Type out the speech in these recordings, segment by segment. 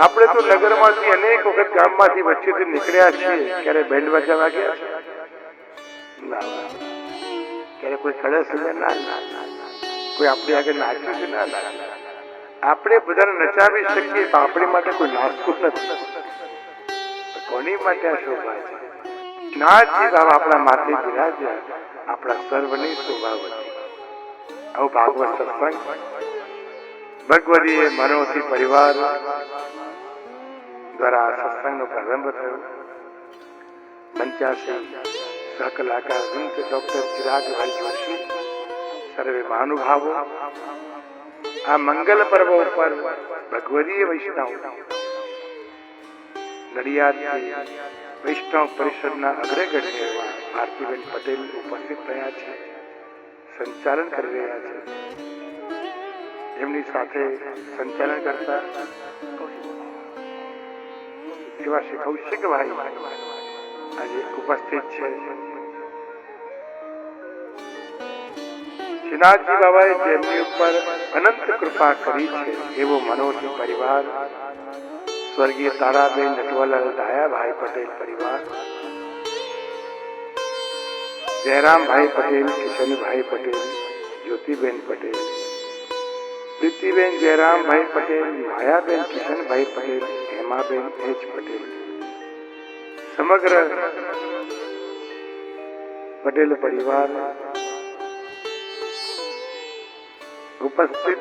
આપણે તો નગરમાંથી અનેક વખત ગામમાંથી વચ્ચેથી નીકળ્યા છીએ, ક્યારે બેન્ડ વાજા વાગ્યા છે? ના. ક્યારે કોઈ કળશ ના, કોઈ આપણી આગળ નાચ્યું છે? ના. આપણે બધાને નચાવી શકીએ તો આપણી માટે કોઈ નાચતું નથી. કોની માટે આ શોભા છે? નાચી ભાવ આપણા માથે બિરાજ્યા, આપણા સર્વની શોભા વધી. આવું ભાગવત સત્સંગ ભગવદીએ મનોથી પરિવાર દ્વારા સત્સંગનો પ્રારંભ થયો. 85 સહકલાકાર ડોક્ટર ચિરાગભાઈ જોશી સર્વે મહાનુભાવો આ મંગલ પર્વ ઉપર ભગવદીય વૈષ્ણવ નડિયાદથી વૈષ્ણવ પરિષદના અગ્રગણ્ય એવા ભારતીબેન પટેલ ઉપસ્થિત થયા છે, સંચાલન કરી રહ્યા છે. એમની સાથે સંચાલન કરતા એવા શ્રી કૌશિકભાઈ આજે ઉપસ્થિત છે. શ્રીનાથજી બાબાએ જેમની ઉપર અનંત કૃપા કરી છે એવો મનોજી પરિવાર, સ્વર્ગીય તારાબેન નટવરલાલ ડાયાભાઈ પટેલ પરિવાર, જયરામભાઈ પટેલ, કિશનભાઈ પટેલ, જ્યોતિબેન પટેલ, પ્રીતિબેન જયરામભાઈ પટેલ, માયાબેન કિશનભાઈ પટેલ, હેમાબેન એચ પટેલ, સમગ્ર પટેલ પરિવાર ઉપસ્થિત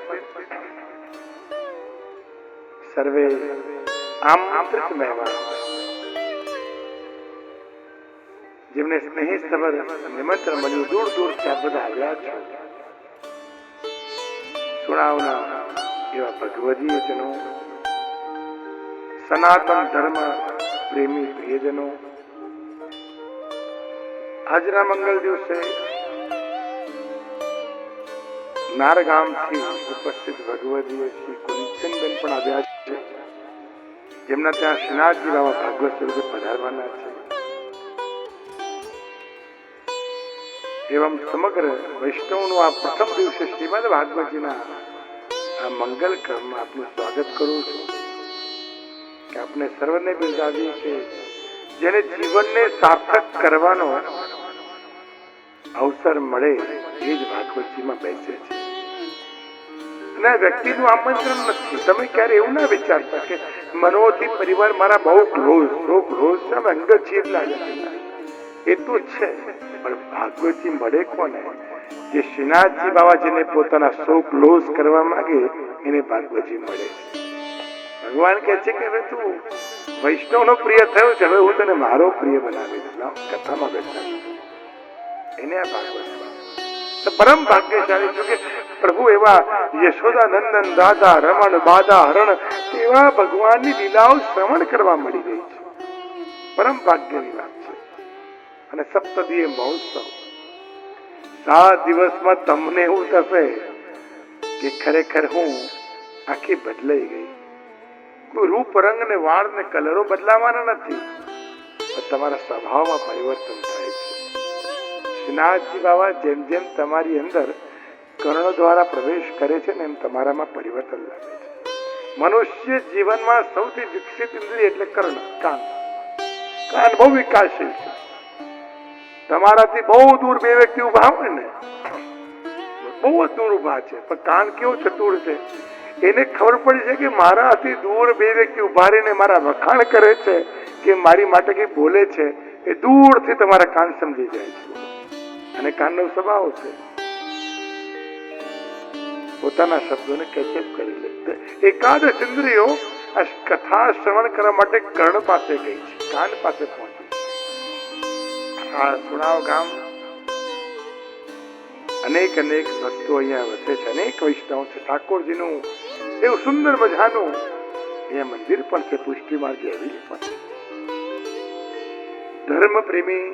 સર્વે આમંત્રિત મહેમાનો જેમને સ્નેહસભર નિમંત્રણ મળ્યું, દૂર દૂરથી આ બધા આવ્યા છે. સુણાવના એવા ભગવદીયજનો, સનાતન ધર્મ પ્રેમી પ્રિયજનો, આજના મંગલ દિવસે નારગામથી ઉપસ્થિત ભગવદીય શ્રી કુંચનબેન પણ આવ્યા છે, જેમના ત્યાં શ્રીનાથજી બાબા ભાગવત સ્વરૂપે પધારવાના છે. એવમ સમગ્ર વૈષ્ણવનું આ પ્રથમ દિવસે શ્રીમદ ભાગવતજીના આ મંગલ ક્રમમાં આપનું સ્વાગત કરું છું કે આપને સર્વને બિરદાવી કે જેને જીવનને સાર્થક કરવાનો અવસર મળે એ જ ભાગવતજીમાં બેસે છે. અને વ્યક્તિનું આમંત્રણ નથી. તમે ક્યારે એવું ના વિચારતા કે મનોથી પરિવાર મારા બહુ ક્લોઝ છે, અંગત છે એટલા એ તો છે, પણ ભાગવતજી મળે કોને? જે શ્રીનાથજી બાબા જેને પોતાના સો ક્લોઝ કરવા માંગે એને ભાગવતજી મળે. ભગવાન કહે છે કે હવે તું વૈષ્ણવનો પ્રિય થયો છે, હવે હું તને મારો પ્રિય બનાવી દઉં. કથામાં બેઠા એને આ ભાગવત પરમ ભાગ્યશાળી છું કે પ્રભુ એવા યશોદા નંદન દાદા રમણ બાદા હરણ એવા ભગવાનની લીલાઓ શ્રવણ કરવા મળી ગઈ છે. પરમ ભાગ્યની વાત છે. અને સપ્તદીય મહોત્સવ 7 દિવસમાં તમને એવું થશે કે ખરેખર હું આખી બદલાઈ ગઈ. કોઈ રૂપ રંગ ને વાળ ને કલરો બદલાવાના નથી, પણ તમારા સ્વભાવમાં પરિવર્તન થાય છે. શ્રીનાથજી બાબા જેમ જેમ તમારી અંદર કર્ણ દ્વારા પ્રવેશ કરે છે ને એમ તમારામાં પરિવર્તન લાવે છે. મનુષ્ય જીવનમાં સૌથી વિકસિત ઇન્દ્રિય એટલે કર્ણ, કાન. કાન બહુ વિકાસશીલ છે. તમારાથી બહુ દૂર બે વ્યક્તિ ઉભા હોય ને, બહુ જ દૂર ઉભા છે, પણ કાન કેવો ચતુર છે, એને ખબર પડી છે કે મારાથી દૂર બે વ્યક્તિ ઉભા રહીને મારા વખાણ કરે છે કે મારી માટે કઈ બોલે છે, એ દૂરથી તમારા કાન સમજી જાય છે. અને કાનનો સ્વભાવ છે પોતાના શબ્દોને કેચઅપ કરી લે. એકાદશ ઇન્દ્રિયો આ કથા શ્રવણ કરવા માટે કર્ણ પાસે ગઈ છે, કાન પાસે પહોંચી. આ સુણાવ ગામ અનેક ભક્તો અહીંયા વસે છે, અનેક વૈષ્ણવ છે. ઠાકોરજીનું એવું સુંદર મજાનું અહીંયા મંદિર પણ છે, પુષ્ટિ માર્ગે હવેલી પણ છે. ધર્મ પ્રેમી,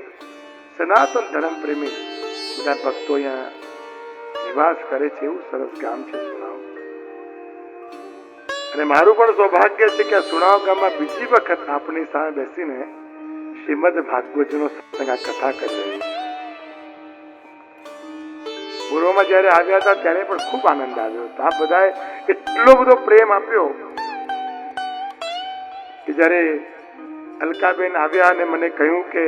સનાતન ધર્મ પ્રેમી બધા ભક્તો અહીંયા નિવાસ કરે છે. એવું સરસ ગામ છે સુણાવ. અને મારું પણ સૌભાગ્ય છે કે આ સુણાવ ગામમાં બીજી વખત આપણી સામે બેસીને શ્રીમદ ભાગવતનો સત્સંગ કથા કરી રહી. પૂર્વમાં જયારે આવ્યા હતા ત્યારે પણ ખૂબ આનંદ આવ્યો હતો. આ બધાએ એટલો બધો પ્રેમ આપ્યો જ્યારે અલકાબેન આવ્યા અને મને કહ્યું કે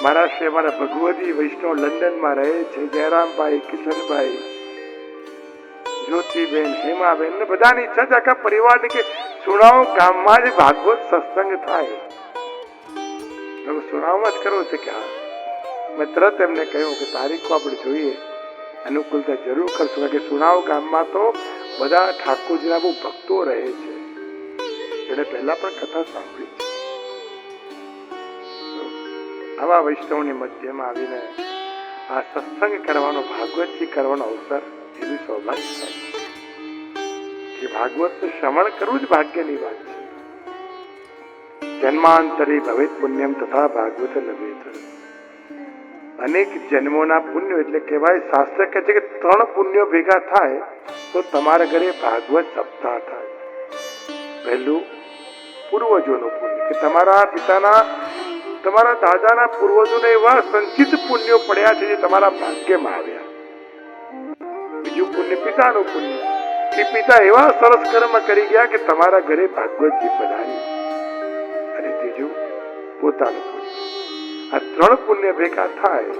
મારા શ્રી અમારા ભગવતી વૈષ્ણવ લંડનમાં રહે છે, જયરામભાઈ, કિશનભાઈ, જ્યોતિબેન, હેમાબેન ને બધાની ઈચ્છા છે આખા પરિવારની કે સુણાવ ગામમાં જ ભાગવત સત્સંગ થાય. સુણાવમાં જ કરવો છે કે હા. મેં તરત એમને કહ્યું કે તારીખો આપણે જોઈએ, અનુકૂળતા જરૂર કરશું કે સુણાવ ગામમાં તો બધા ઠાકોરજીના બહુ ભક્તો રહે છે, એને પહેલા પણ કથા સાંભળી છે. આવા વૈષ્ણવની મધ્યમાં આવીને આ સત્સંગ કરવાનો, ભાગવતજી કરવાનો અવસર એવી સૌભાગ્ય થાય કે ભાગવતનું શ્રવણ કરવું જ ભાગ્યની વાત છે. જન્માંતરે ભવેત પુણ્યમ તથા ભાગવત લભેત. અનેક જન્મોના પુણ્યો એટલે કહેવાય, શાસ્ત્ર કહે છે કે 3 પુણ્યો ભેગા થાય તો તમારા ઘરે ભાગવત સપ્તાહ થાય. પહેલું પૂર્વજોનું પુણ્ય, કે તમારા પિતાના, તમારા દાદાના પૂર્વજોને એવા સંચિત પુણ્યો પડ્યા છે જે તમારા ભાગ્યમાં આવ્યા. બીજું પુણ્ય પિતાનું પુણ્ય, કે પિતા એવા સરસ કર્મ કરી ગયા કે તમારા ઘરે ભાગવતજી પધારી. અને ત્રીજું પોતાનું પુણ્ય. આ 3 પુણ્ય ભેગા થાય,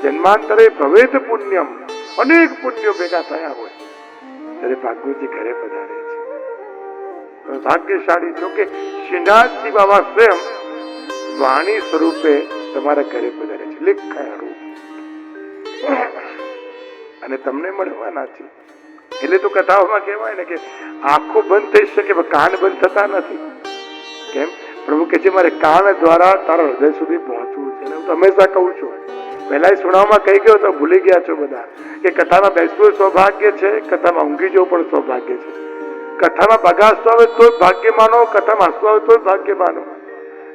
જન્માંતરે ભવેત પુણ્યમ, અનેક પુણ્યો ભેગા થયા હોય ત્યારે ભાગવતજી ઘરે પધારે છે. ભાગ્યશાળી છો કે શ્રીનાથજી બાબા સ્વયં વાણી સ્વરૂપે તમારા ઘરે પધારે છે, લેખાયા રૂપ, અને તમને મળવાના છે. એટલે તો કથાઓમાં કહેવાય ને કે આંખો બંધ થઈ શકે પણ કાન બંધ થતા નથી. કેમ? પ્રભુ કહે છે મારે કાન દ્વારા તારા હૃદય સુધી પહોંચવું છે. હું તો હંમેશા કહું છું, પહેલા સુણાવમાં કહી ગયો તો ભૂલી ગયા છો બધા કે કથામાં બેસવું સૌભાગ્ય છે, કથામાં ઊંઘી જવું પણ સૌભાગ્ય છે. કથામાં બગાસતો આવે તો ભાગ્ય માનો, કથામાં હસતો આવે તો ભાગ્ય માનો.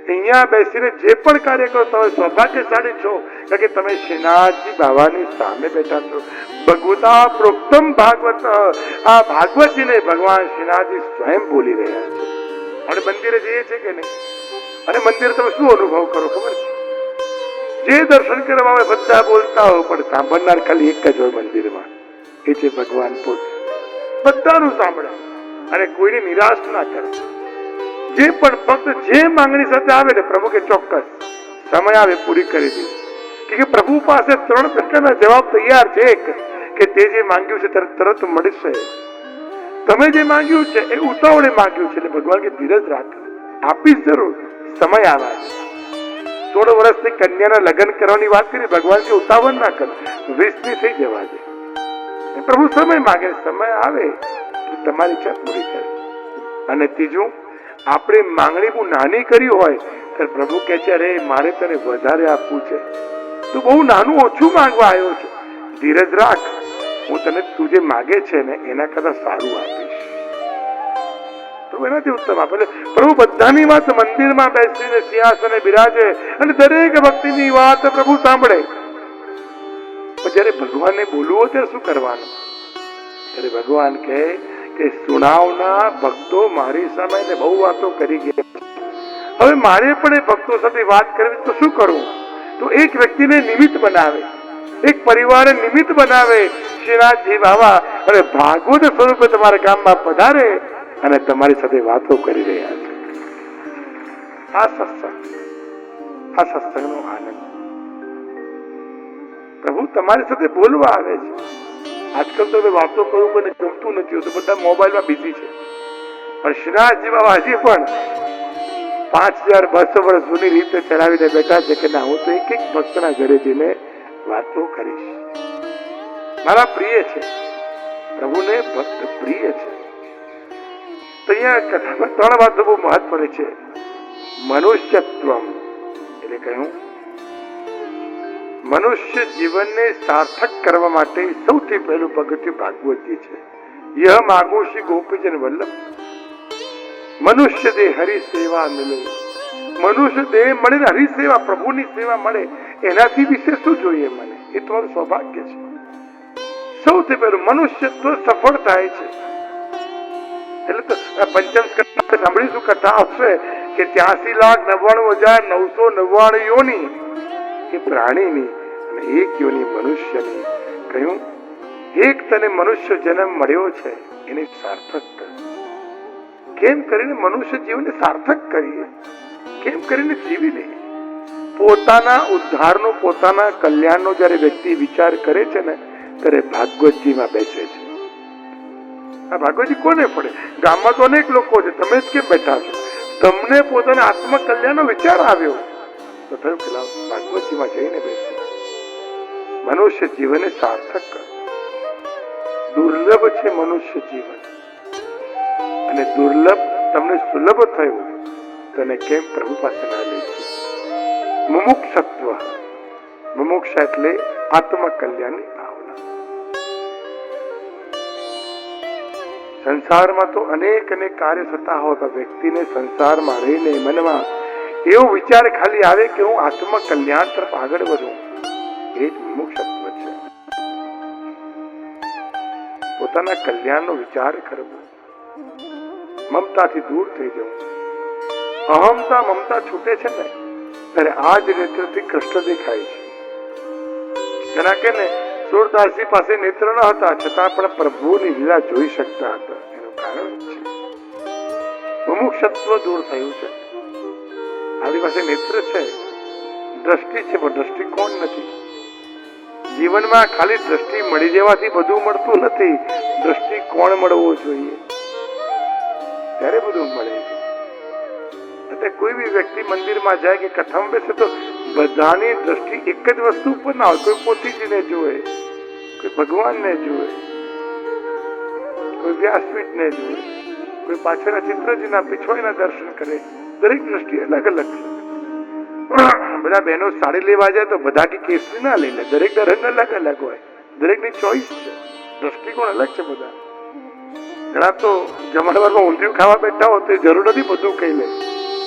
અહીંયા બેસીને જે પણ કાર્ય કરો તમે સૌભાગ્યશાળી છો, કારણ કે તમે શ્રીનાથજી બાબાની સામે બેઠા છો. ભગવતા પ્રોક્તમ ભાગવત, આ ભાગવતજીને ભગવાન શ્રીનાથજી સ્વયં બોલી રહ્યા છે. અને મંદિરે જઈએ છે કે નહીં? અને મંદિરે તમે શું અનુભવ કરો ખબર છે? જે દર્શન કરવા આવે બધા બોલતા હોય પણ સાંભળનાર ખાલી એક જ હોય મંદિરમાં, એ છે ભગવાન પોતે. બધાનું સાંભળે અને કોઈને નિરાશ ના કરે. જે પણ ભક્ત જે માંગણી સાથે આવે ને પ્રભુ કે ચોક્કસ સમય આવે પૂરી કરી દે. કે પ્રભુ પાસે 3 પ્રકારના જવાબ તૈયાર છે. કે તે જે માંગ્યું છે તરત મળશે. તમે જે માંગ્યું છે એ ઉતાવળે માંગ્યું છે, એટલે ભગવાન કે ધીરજ રાખ, આપીશ જરૂર, સમય આવે. 16 વર્ષની કન્યાના લગ્ન કરવાની વાત કરી, ભગવાન કે ઉતાવળ ના કર, 20 ની થઈ જવા દે. પ્રભુ સમય માંગે, સમય આવે તમારી ઈચ્છા પૂરી કરે. અને ત્રીજું, આપણે માંગણી બહુ નાની કરી હોય તો પ્રભુ કહે છે અરે મારે તને વધારે આપવું છે, તું બહુ નાનું ઓછું માંગવા આવ્યો છે, ધીરજ રાખ, હું તને તું જે માગે છે ને એના કરતા સારું આપીશ. પ્રભુ એનાથી ઉત્તમ આપે. પ્રભુ બધાની વાત મંદિરમાં બેસીને સિંહાસને બિરાજે અને દરેક ભક્તિની વાત પ્રભુ સાંભળે. જયારે ભગવાનને બોલવું હોય ત્યારે શું કરવાનું? ત્યારે ભગવાન કહે કે સુણાવના ભક્તો મારી સામે ને બહુ વાતો કરી ગયા, હવે મારે પણ એ ભક્તો સાથે વાત કરવી તો શું કરવું? તો એક વ્યક્તિને નિમિત્ત બનાવે, એક પરિવારને નિમિત્ત બનાવે. શ્રીનાથજી બાબા અને ભાગવત સ્વરૂપે તમારા ગામમાં પધારે અને તમારી સાથે વાતો કરી રહ્યા છે. આ સત્સંગનો આનંદ. પ્રભુ તમારી સાથે બોલવા આવે છે. આજકાલ તો વાતો કરવું કોઈને ગમતું નથી હોતું, બધા મોબાઈલમાં બિઝી છે. પણ શ્રીનાથજી બાબા હજી પણ 5200 વર્ષ જૂની રીતે ચલાવીને બેઠા છે કે ના, હું તો એક ભક્તના ઘરે જઈને વાતો કરીશ. મારા પ્રિય છે, પ્રભુને ભક્ત પ્રિય છે. તો અહીંયા કથામાં 3 વાતો બહુ મહત્વની છે. મનુષ્યત્વમ એટલે કહ્યું, મનુષ્ય જીવનને સાર્થક કરવા માટે સૌથી પહેલું પગથિયું ભાગવતજી છે. યહ માગોશી ગોપીજન વલ્લભ, મનુષ્ય દેહ હરિ સેવા મિલે. મનુષ્ય દેહ મળે ને હરિ સેવા, પ્રભુની સેવા મળે, એનાથી વિશે શું જોઈએ મને? એ તમારું સૌભાગ્ય છે. સૌથી પહેલું મનુષ્યત્વ સફળ થાય છે. એટલે તો પંચમ સ્કંદ સાંભળીશું, કથા આવશે કે 83,99,999 યોની એ પ્રાણીની અને એક યોની મનુષ્યની. કહ્યું એક તને મનુષ્ય જન્મ મળ્યો છે એની સાર્થક કર. કેમ કરીને મનુષ્ય જીવનને સાર્થક કરીએ, કેમ કરીને જીવી લઈએ. પોતાના ઉદ્ધારનો, પોતાના કલ્યાણનો જયારે વ્યક્તિ વિચાર કરે છે ને, ત્યારે ભાગવતજીમાં બેસે છે. આ ભાગવતજી કોને પડે? ગામમાં તો અનેક લોકો છે, તમે જ કેમ બેઠા છો? તમને પોતાના આત્મકલ્યાણનો વિચાર આવ્યો તો થયું કે લાવ ભાગવતજીમાં જઈને બેસો, મનુષ્ય જીવનને સાર્થક કરો. દુર્લભ છે મનુષ્ય જીવન, અને દુર્લભ તમને સુલભ થયું તો એને કેમ પ્રભુ પાસે ના લઈ? મુમુક્ષત્વ, મુમુક્ષ એટલે આત્મકલ્યાણની ભાવના. સંસારમાં તો અનેક અનેક કાર્ય થતા હોય તો વ્યક્તિને સંસારમાં રહીને મનમાં એવો વિચાર ખાલી આવે કે હું આત્મકલ્યાણ તરફ આગળ વધું. એ જ મુમુક્ષત્વ છે. પોતાના કલ્યાણનો વિચાર કરવો, મમતાથી દૂર થઈ જવું. અહમતા મમતા છૂટે છે ને ત્યારે આ જ નેત્રથી કૃષ્ણ દેખાય છે. જેના કે ને સુરદાસજી પાસે નેત્ર ન હતા છતાં પણ પ્રભુની લીલા જોઈ શકતા હતા. એનું કારણ છે મુમુક્ષત્વ દૂર થયું છે. આપણી પાસે નેત્ર છે, દ્રષ્ટિ છે, પણ દ્રષ્ટિકોણ નથી. જીવનમાં ખાલી દ્રષ્ટિ મળી જવાથી બધું મળતું નથી, દ્રષ્ટિકોણ મળવો જોઈએ, ત્યારે બધું મળે છે. એટલે કોઈ બી વ્યક્તિ મંદિરમાં જાય કે કથામાં બેસે તો બધાની દ્રષ્ટિ એક જ વસ્તુ ઉપર ના હોય. કોઈ પોથીજીને જુએ, કોઈ ભગવાનને જુએ, કોઈ વ્યાસપીઠને જુએ, કોઈ પાછળના ચિત્રજીના પીછોઈના દર્શન કરે. દરેક દ્રષ્ટિ અલગ અલગ છે. બધા બહેનો સાડી લેવા જાય તો બધા કે કેસરી ના લઈ લે. દરેક દર્શન અલગ અલગ હોય, દરેકની ચોઈસ છે, દ્રષ્ટિકોણ અલગ છે બધા. ઘણા તો જમણવારમાં ઊંધિયું ખાવા બેઠા હોય તો જરૂર નથી બધું કહી લે.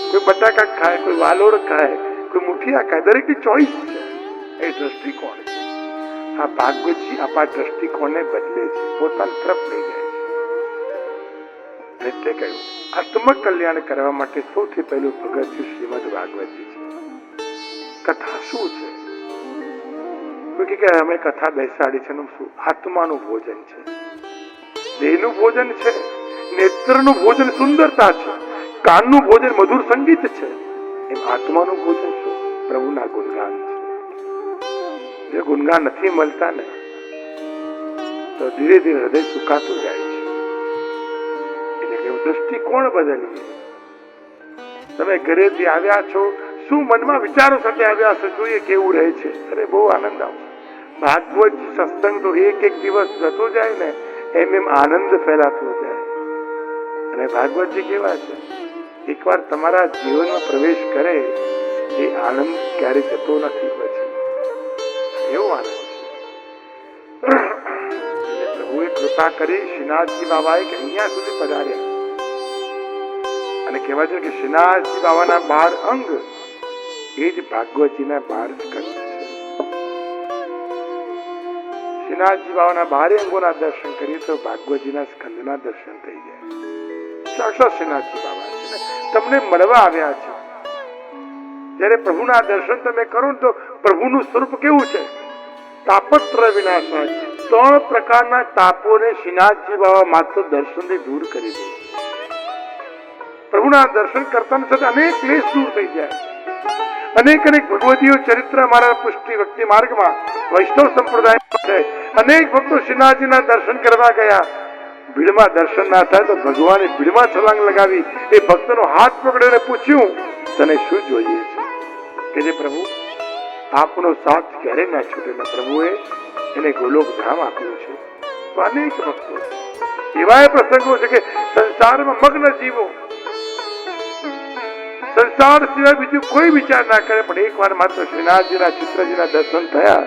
કોઈ બટાકા ખાય, કોઈ વાલોડ ખાય, કોઈ મુઠિયા ખાય, દરેકની ચોઈસ છે. એ દ્રષ્ટિકોણ છે. આ ભાગવતજી આપણા દ્રષ્ટિકોણને બદલે છે, પોતાની તરફ લઈ જાય છે. એટલે કહ્યું આત્મકલ્યાણ કરવા માટે સૌથી પહેલું પગથિયું શ્રીમદ ભાગવતજી છે. કથા શું છે? કોઈ કે અમે કથા બેસાડી છે, શું? આત્માનું ભોજન છે, દેહનું ભોજન છે, નેત્રનું ભોજન સુંદરતા છે, કાનનું ભોજન મધુર સંગીત છે. એમ આત્માનું ભોજન શું? પ્રભુના ગુણગાન છે. જે ગુણગાન નથી મળતા ને તો ધીરે ધીરે હૃદય સુકાતું જાય છે. એટલે કે દ્રષ્ટિકોણ બદલીએ. તમે ઘરેથી આવ્યા છો, શું મનમાં વિચારો સાથે આવ્યા છો, જોઈએ કેવું રહે છે. અરે બહુ આનંદ આવશે. ભાગવત સત્સંગ તો એક એક દિવસ જતો જાય ને એમ એમ આનંદ ફેલાતો જાય. અને ભાગવતજી કેવા છે, એકવાર તમારા જીવનમાં પ્રવેશ કરે એ આનંદ ક્યારે જતો નથી. પછી એવો આનંદ છે. પ્રભુએ કૃપા કરી શ્રીનાથજી બાબાએ કે અહીંયા સુધી પધાર્યા. અને કહેવાય છે કે શ્રીનાથજી બાબાના 12 અંગ એ જ ભાગવતજીના 12 સ્કંદ છે. શ્રીનાથજી બાબાના 12 અંગોના દર્શન કરીએ તો ભાગવતજીના સ્કંદના દર્શન થઈ જાય. સાક્ષાત શ્રીનાથજી બાબા છે ને તમને મળવા આવ્યા છે. જયારે પ્રભુના દર્શન તમે કરો તો પ્રભુનું સ્વરૂપ કેવું છે? તાપત્ર વિનાશાય. 3 પ્રકારના તાપોને શ્રીનાથજી બાબા માત્ર દર્શનથી દૂર કરી દે. પ્રભુના દર્શન કરતા સાથે અનેક ક્લેશ દૂર થઈ જાય. અનેક અનેક ભગવદીય ચરિત્ર અમારા પુષ્ટિ ભક્તિ માર્ગમાં વૈષ્ણવ સંપ્રદાય છે. અનેક ભક્તો શ્રીનાથજીના દર્શન કરવા ગયા, ભીડમાં દર્શન ના થાય તો ભગવાને ભીડમાં છલાંગ લગાવી એ ભક્તનો હાથ પકડીને પૂછ્યું, તને શું જોઈએ છે? કે જે પ્રભુ આપનો સાથ ક્યારે ના છૂટે. પ્રભુએ એને ગોલોક ધામ આપ્યું છે. તો અનેક ભક્તો એવા પ્રસંગો છે કે સંસારમાં મગ્ન જીવો સંસાર સિવાય બીજું કોઈ વિચાર ના કરે, પણ એકવાર માત્ર શ્રીનાથજીના ચિત્રજીના દર્શન થયા,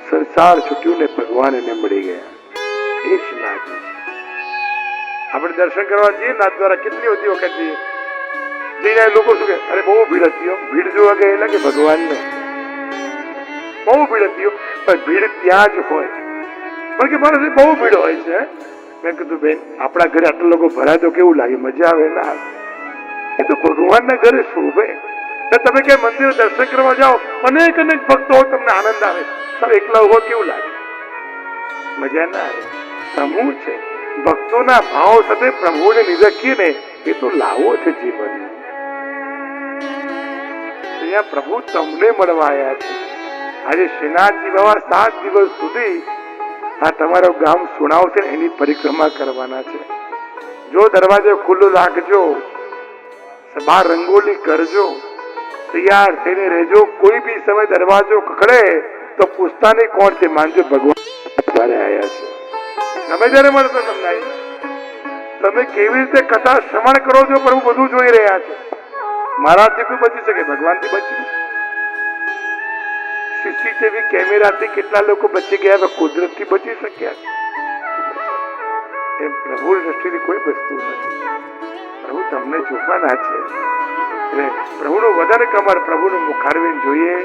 સંસાર છૂટ્યું ને ભગવાન એને મળી ગયા. એ શ્રીનાથજી આપણે દર્શન કરવા જઈએ નાથ દ્વારા કેટલી બધી વખત જઈએ, જઈને લોકો શું કે અરે બહુ ભીડ હતી. ભીડ જોવા ગયેલા કે ભગવાનને બહુ ભીડ હતી, પણ ભીડ ત્યાં જ હોય. પણ કે મારે બહુ ભીડ હોય છે. મેં કીધું બેન આપણા ઘરે આટલા લોકો ભરાય તો કેવું લાગે? મજા આવે ના આવે? એ તો ભગવાનના ઘરે શોભે. તમે કે મંદિર દર્શન કરવા જાઓ, અનેક અનેક ભક્તો હોય, તમને આનંદ આવે. તમે એકલા ઉભો કેવું લાગે? મજા ના આવે. સમૂહ છે, ભક્તોના ભાવ સાથે પ્રભુને નિરખીએ ને એ તો લાવો છે જીવન. અહીંયા પ્રભુ તમને મળવા આવ્યા છે. આજે શ્રીનાથજી બાબા 7 દિવસ સુધી આ તમારું ગામ સુણાવશે, એની પરિક્રમા કરવાના છે. જો દરવાજો ખુલ્લો રાખજો, બહાર રંગોલી કરજો, તૈયાર થઈને રહેજો. કોઈ બી સમય દરવાજો ખખડે તો પૂછતા નહીં કોણ છે, માનજો ભગવાન આવ્યા છે. તમે જયારે મળશો તમને તમે કેવી રીતે કથા શ્રવણ કરો છો, પ્રભુ બધું જોઈ રહ્યા છે. મારાથી કોઈ બચી શકે, ભગવાનથી બચી. સીસીટીવી કેમેરાથી કેટલા લોકો બચી ગયા, કુદરતથી બચી શક્યા. એમ પ્રભુ દ્રષ્ટિની કોઈ વસ્તુ નથી. પ્રભુ તમને જોવાના છે. એટલે પ્રભુનું વદન કમળ, પ્રભુનું મુખારવિંદ જોઈએ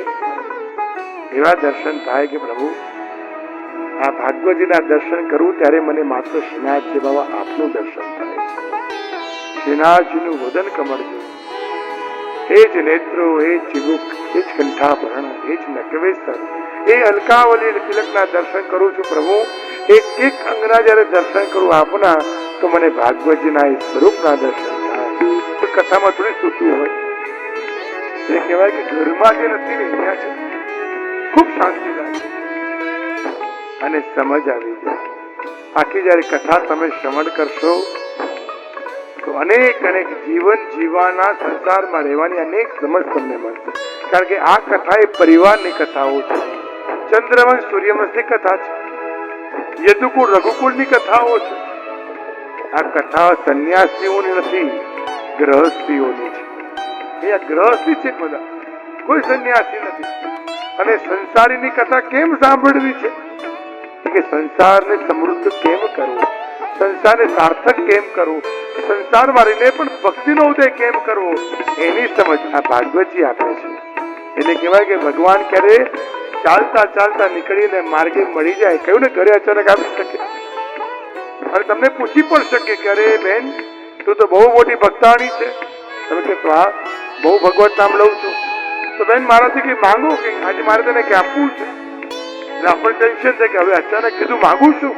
એવા દર્શન થાય કે પ્રભુ આ ભાગવતજીના દર્શન કરું ત્યારે મને માત્ર શ્રીનાથજી બાબા આપનું દર્શન થાય છે. શ્રીનાથજીનું વદન કમળ જોયું, એ જ નેત્રો, એ જ ચિબુક, એ જ કંઠાભરણ, એ જ નકવેસર, એ અલકાવલી તિલકના દર્શન કરું છું પ્રભુ. એક એક અંગના જયારે દર્શન કરું આપના, તો મને ભાગવતજીના એ સ્વરૂપના દર્શન થાય. કથામાં થોડી સૂતું હોય, એ કહેવાય કે ઘરમાં જે નથી ને ત્યાં છે ખૂબ શાંતિ લાગે અને સમજ આવી જાય. આખી જયારે કથા તમે શ્રવણ કરશો તો અનેક અનેક જીવન જીવવાના, સંસારમાં રહેવાની અનેક સમજ તમને મળશે. કારણ કે આ કથા એ પરિવારની કથાઓ છે. ચંદ્રવંશ સૂર્યવંશની કથા છે, યદુકુળ રઘુકુળની કથાઓ છે. આ કથા સંન્યાસીઓની નથી, ગ્રહસ્થીઓની છે. એ આ ગ્રહસ્થી છે બધા, કોઈ સંન્યાસી નથી. અને સંસારીની કથા કેમ સાંભળવી છે કે સંસારને સમૃદ્ધ કેમ કરવું, સંસારને સાર્થક કેમ કરવું, સંસારમાં રહીને પણ ભક્તિનો ઉદય કેમ કરવો, એની સમજ આ ભાગવતજી આપે છે. એટલે કહેવાય કે ભગવાન ક્યારે ચાલતા ચાલતા નીકળીને માર્ગે મળી જાય, કહ્યું ને ઘરે અચાનક આવી શકે અને તમને પૂછી પણ શકે કે અરે બેન તું તો બહુ મોટી ભક્તાણી છે. તમે કે હા બહુ ભગવત નામ લઉં છું, તો બેન મારાથી કઈ માંગો કે આજે મારે તને કે આપવું છે. એટલે આપણને ટેન્શન થાય કે હવે અચાનક કીધું માંગુ છું,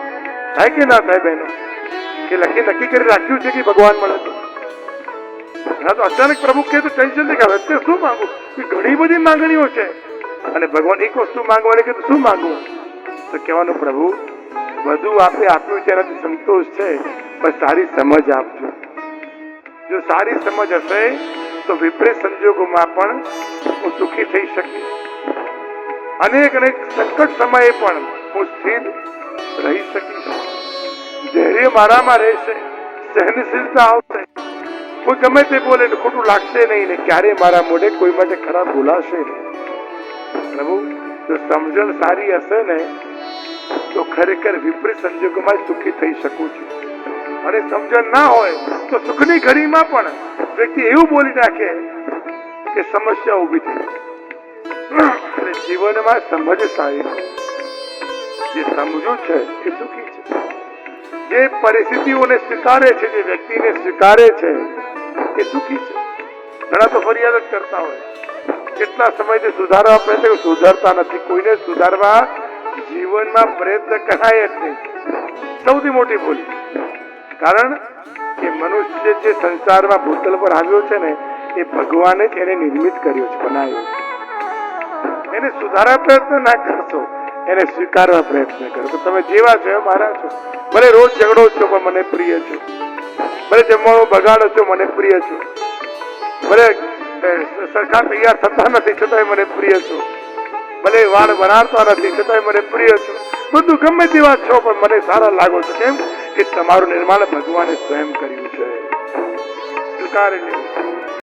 થાય કે ના થાય બહેનો, કે નક્કી કરી રાખ્યું છે કે ભગવાન મળે તો. તો અચાનક પ્રભુ કહે તો ટેન્શન થાય કે હવે અત્યારે શું માંગુ, ઘણી બધી માંગણીઓ છે અને ભગવાન એક વસ્તુ માંગવાની કીધું શું માંગવું, તો કહેવાનું પ્રભુ બધું આપે આપ્યું છે એનાથી સંતોષ છે, પણ સારી સમજ આપજો. જો સારી સમજ હશે તો વિપરીત સંજોગોમાં પણ હું સુખી થઈ શકીશ. અનેક અનેક સંકટ સમયે પણ હું સ્થિર રહી શકીશ. ધૈર્ય મારામાં રહેશે, સહનશીલતા આવશે. કોઈ ગમે તે બોલે ખોટું લાગશે નહીં ને ક્યારે મારા મોઢે કોઈ માટે ખરાબ બોલાશે નહીં. પ્રભુ જો સમજણ સારી હશે ને તો ખરેખર વિપરીત સંજોગોમાં સુખી થઈ શકું છું. અને સમજણ ના હોય તો સુખની ઘડીમાં પણ વ્યક્તિ એવું બોલી નાખે કે સમસ્યા ઉભી થઈ. એટલે જીવનમાં સમજ સારી, જે સમજવું છે એ સુખી છે. જે પરિસ્થિતિઓને સ્વીકારે છે, જે વ્યક્તિને સ્વીકારે છે એ સુખી છે. ઘણા તો ફરિયાદ જ કરતા હોય, કેટલા સમયથી સુધારવા પ્રયત્ન સુધારતા નથી. કોઈને સુધારવા જીવનમાં પ્રયત્ન કરાય જ નહીં, સૌથી મોટી ભૂલ. કારણ કે મનુષ્ય જે સંસારમાં ભૂતલ પર આવ્યો છે ને એ ભગવાને જ એને નિર્મિત કર્યો છે, બનાવ્યો છે. એને સુધારવા પ્રયત્ન ના કરશો, એને સ્વીકારવા પ્રયત્ન કરો તો તમે જેવા છો મારા છો. ભલે રોજ ઝઘડો છો પણ મને પ્રિય છો, ભલે જમવાનું બગાડો છો મને પ્રિય છો, ભલે સરખા તૈયાર થતા નથી છતાંય મને પ્રિય છો, ભલે વાળ બનાવતા નથી છતાંય મને પ્રિય છો. બધું ગમે તેવા છો પણ મને સારા લાગો છો. કેમ કે તમારું નિર્માણ ભગવાને સ્વયં કર્યું છે. સ્વીકારી લેવું.